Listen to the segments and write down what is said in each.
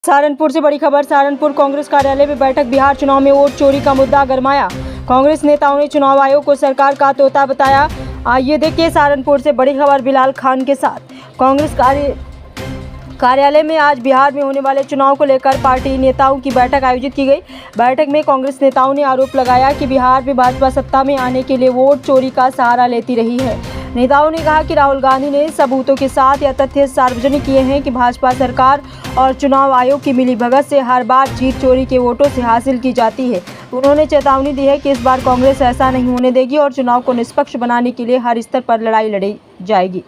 सहारनपुर से बड़ी खबर। सहारनपुर कांग्रेस कार्यालय में बैठक। बिहार चुनाव में वोट चोरी का मुद्दा गरमाया। कांग्रेस नेताओं ने चुनाव आयोग को सरकार का तोता बताया। आइए देखिए सहारनपुर से बड़ी खबर बिलाल खान के साथ। कांग्रेस कार्यालय में आज बिहार में होने वाले चुनाव को लेकर पार्टी नेताओं की बैठक आयोजित की गई। बैठक में कांग्रेस नेताओं ने आरोप लगाया कि बिहार में भाजपा सत्ता में आने के लिए वोट चोरी का सहारा लेती रही है। नेताओं ने कहा कि राहुल गांधी ने सबूतों के साथ यह तथ्य सार्वजनिक किए हैं कि भाजपा सरकार और चुनाव आयोग की मिलीभगत से हर बार जीत चोरी के वोटों से हासिल की जाती है। उन्होंने चेतावनी दी है कि इस बार कांग्रेस ऐसा नहीं होने देगी और चुनाव को निष्पक्ष बनाने के लिए हर स्तर पर लड़ाई लड़ी जाएगी।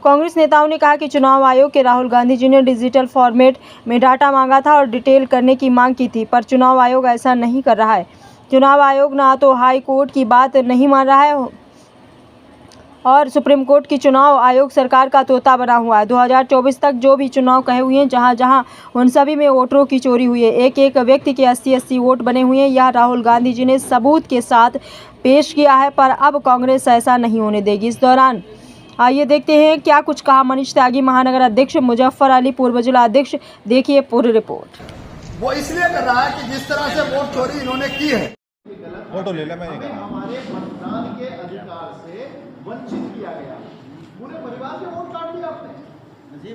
कांग्रेस नेताओं ने कहा कि चुनाव आयोग के राहुल गांधी जी ने डिजिटल फॉर्मेट में डाटा मांगा था और डिटेल करने की मांग की थी, पर चुनाव आयोग ऐसा नहीं कर रहा है। चुनाव आयोग ना तो हाई कोर्ट की बात नहीं मान रहा है और सुप्रीम कोर्ट की चुनाव आयोग सरकार का तोता बना हुआ है। 2024 तक जो भी चुनाव कहे हुए हैं, जहां जहां उन सभी में वोटरों की चोरी हुई है। एक एक व्यक्ति के 80-80 वोट बने हुए हैं। यह राहुल गांधी जी ने सबूत के साथ पेश किया है, पर अब कांग्रेस ऐसा नहीं होने देगी। इस दौरान आइए देखते हैं क्या कुछ कहा मनीष त्यागी, महानगर अध्यक्ष मुजफ्फर अली, पूर्व जिला अध्यक्ष। देखिए पूरी रिपोर्ट। वो इसलिए कर रहा है कि जिस तरह से वोट चोरी इन्होंने की है, फोटो ले ले। मैं हमारे मतदान के अधिकार से वंचित किया गया। पूरे परिवार के वोट काट दिया आपने।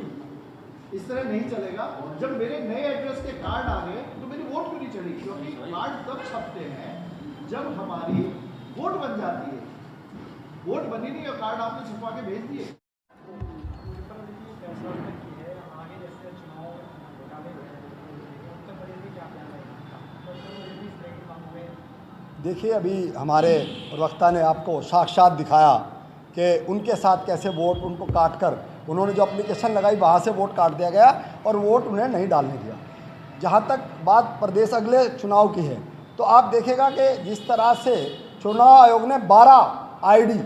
इस तरह नहीं चलेगा। जब मेरे नए एड्रेस के कार्ड आ गए तो मेरी वोट क्यों नहीं चली? क्योंकि कार्ड तब छपते हैं जब हमारी वोट बन जाती है। वोट बनी नहीं और कार्ड आपने छपवा के भेज दिए। देखिए अभी हमारे प्रवक्ता ने आपको साक्षात दिखाया कि उनके साथ कैसे वोट उनको काट कर उन्होंने जो एप्लीकेशन लगाई वहाँ से वोट काट दिया गया और वोट उन्हें नहीं डालने दिया। जहाँ तक बात प्रदेश अगले चुनाव की है तो आप देखेगा कि जिस तरह से चुनाव आयोग ने 12 आईडी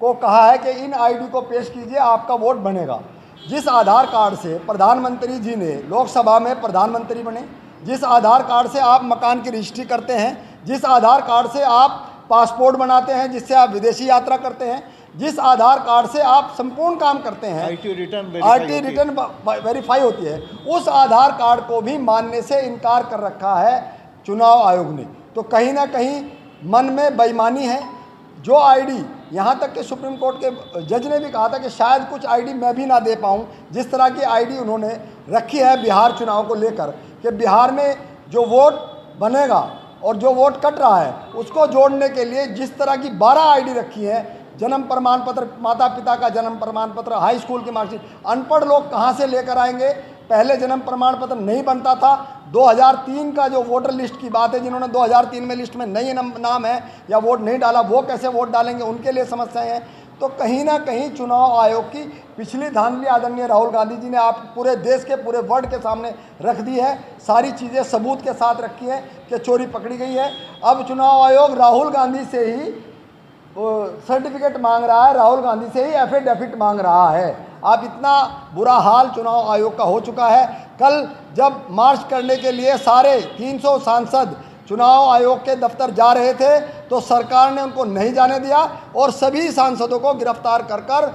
को कहा है कि इन आईडी को पेश कीजिए, आपका वोट बनेगा। जिस आधार कार्ड से प्रधानमंत्री जी ने लोकसभा में प्रधानमंत्री बने, जिस आधार कार्ड से आप मकान की रजिस्ट्री करते हैं, जिस आधार कार्ड से आप पासपोर्ट बनाते हैं, जिससे आप विदेशी यात्रा करते हैं, जिस आधार कार्ड से आप संपूर्ण काम करते हैं, आरटी रिटर्न वेरीफाई होती है, उस आधार कार्ड को भी मानने से इनकार कर रखा है चुनाव आयोग ने। तो कहीं ना कहीं मन में बेईमानी है। जो आईडी, यहाँ तक कि सुप्रीम कोर्ट के जज ने भी कहा था कि शायद कुछ आईडी मैं भी ना दे पाऊँ, जिस तरह की आईडी उन्होंने रखी है बिहार चुनाव को लेकर कि बिहार में जो वोट बनेगा और जो वोट कट रहा है उसको जोड़ने के लिए जिस तरह की 12 आईडी रखी है, जन्म प्रमाण पत्र, माता पिता का जन्म प्रमाण पत्र, हाई स्कूल की मार्कशीट, अनपढ़ लोग कहाँ से लेकर आएंगे? पहले जन्म प्रमाण पत्र नहीं बनता था। 2003 का जो वोटर लिस्ट की बात है, जिन्होंने 2003 में लिस्ट में नई नाम है या वोट नहीं डाला, वो कैसे वोट डालेंगे? उनके लिए समस्याएं हैं। तो कहीं ना कहीं चुनाव आयोग की पिछली धांधली आदरणीय राहुल गांधी जी ने आप पूरे देश के पूरे वर्ल्ड के सामने रख दी है। सारी चीज़ें सबूत के साथ रखी हैं कि चोरी पकड़ी गई है। अब चुनाव आयोग राहुल गांधी से ही सर्टिफिकेट मांग रहा है, राहुल गांधी से ही एफिडेविट मांग रहा है। आप इतना बुरा हाल चुनाव आयोग का हो चुका है। कल जब मार्च करने के लिए सारे 300 सांसद चुनाव आयोग के दफ्तर जा रहे थे तो सरकार ने उनको नहीं जाने दिया और सभी सांसदों को गिरफ्तार कर कर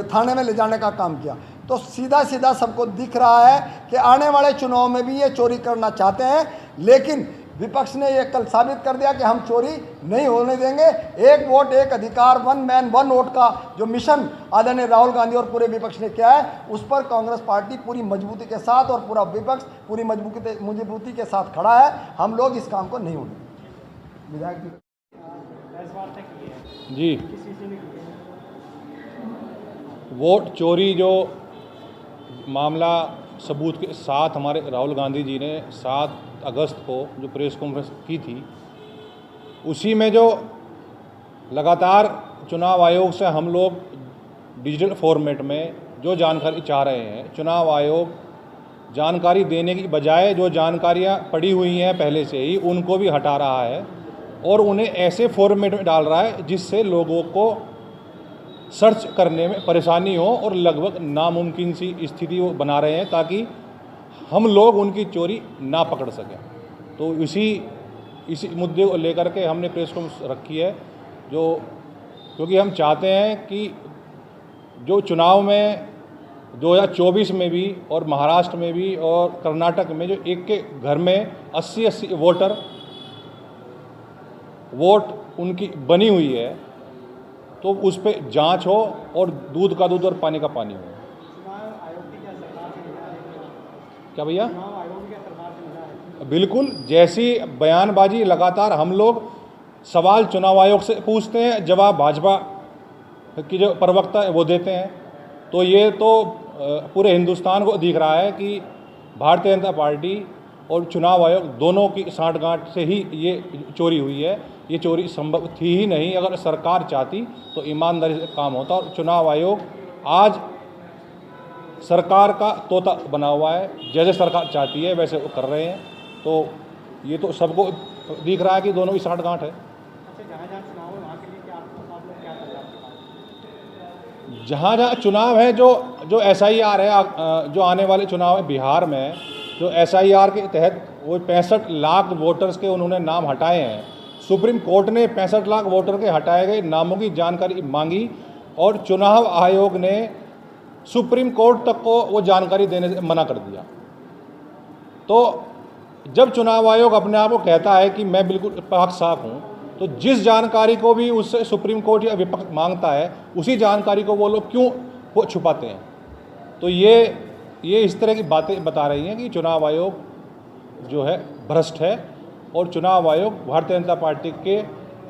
थाने में ले जाने का काम किया। तो सीधा सीधा सबको दिख रहा है कि आने वाले चुनाव में भी ये चोरी करना चाहते हैं, लेकिन विपक्ष ने ये कल साबित कर दिया कि हम चोरी नहीं होने देंगे। एक वोट एक अधिकार, वन मैन वन वोट का जो मिशन आदरणीय राहुल गांधी और पूरे विपक्ष ने किया है, उस पर कांग्रेस पार्टी पूरी मजबूती के साथ और पूरा विपक्ष पूरी मजबूती के साथ खड़ा है। हम लोग इस काम को नहीं होने देंगे। विधायक जी, वोट चोरी जो मामला सबूत के साथ हमारे राहुल गांधी जी ने 7 अगस्त को जो प्रेस कॉन्फ्रेंस की थी, उसी में जो लगातार चुनाव आयोग से हम लोग डिजिटल फॉर्मेट में जो जानकारी चाह रहे हैं, चुनाव आयोग जानकारी देने की बजाय जो जानकारियां पड़ी हुई हैं पहले से ही, उनको भी हटा रहा है और उन्हें ऐसे फॉर्मेट में डाल रहा है जिससे लोगों को सर्च करने में परेशानी हो और लगभग नामुमकिन सी स्थिति वो बना रहे हैं ताकि हम लोग उनकी चोरी ना पकड़ सकें। तो इसी मुद्दे को लेकर के हमने प्रेस कॉन्फ्रेंस रखी है, जो क्योंकि हम चाहते हैं कि जो चुनाव में 2024 में भी और महाराष्ट्र में भी और कर्नाटक में जो एक के घर में 80-80 वोट उनकी बनी हुई है, तो उस पर जांच हो और दूध का दूध और पानी का पानी हो। क्या भैया? बिल्कुल, जैसी बयानबाजी लगातार हम लोग सवाल चुनाव आयोग से पूछते हैं, जवाब भाजपा की जो प्रवक्ता है वो देते हैं। तो ये तो पूरे हिंदुस्तान को दिख रहा है कि भारतीय जनता पार्टी और चुनाव आयोग दोनों की साठगांठ से ही ये चोरी हुई है। ये चोरी संभव थी ही नहीं। अगर सरकार चाहती तो ईमानदारी से काम होता। और चुनाव आयोग आज सरकार का तोता बना हुआ है, जैसे सरकार चाहती है वैसे वो कर रहे हैं। तो ये तो सबको दिख रहा है कि दोनों की साठगांठ है। जहाँ जहाँ चुनाव है, जो SIR है, जो आने वाले चुनाव है बिहार में, जो SIR के तहत वो 65 लाख वोटर्स के उन्होंने नाम हटाए हैं। सुप्रीम कोर्ट ने 65 लाख वोटर के हटाए गए नामों की जानकारी मांगी और चुनाव आयोग ने सुप्रीम कोर्ट तक को वो जानकारी देने से मना कर दिया। तो जब चुनाव आयोग अपने आप को कहता है कि मैं बिल्कुल पाक साफ हूँ, तो जिस जानकारी को भी उससे सुप्रीम कोर्ट या विपक्ष मांगता है, उसी जानकारी को वो लोग क्यों वो छुपाते हैं। तो ये इस तरह की बातें बता रही हैं कि चुनाव आयोग जो है भ्रष्ट है और चुनाव आयोग भारतीय जनता पार्टी के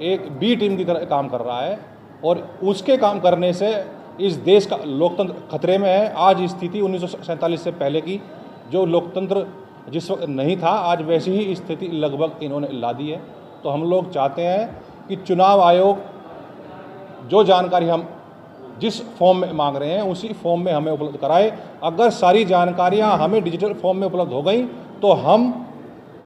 एक बी टीम की तरह काम कर रहा है और उसके काम करने से इस देश का लोकतंत्र खतरे में है। आज स्थिति 1947 से पहले की जो लोकतंत्र जिस वक्त नहीं था, आज वैसी ही स्थिति लगभग इन्होंने ला दी है। तो हम लोग चाहते हैं कि चुनाव आयोग जो जानकारी हम जिस फॉर्म में मांग रहे हैं उसी फॉर्म में हमें उपलब्ध कराए। अगर सारी जानकारियां हमें डिजिटल फॉर्म में उपलब्ध हो गई तो हम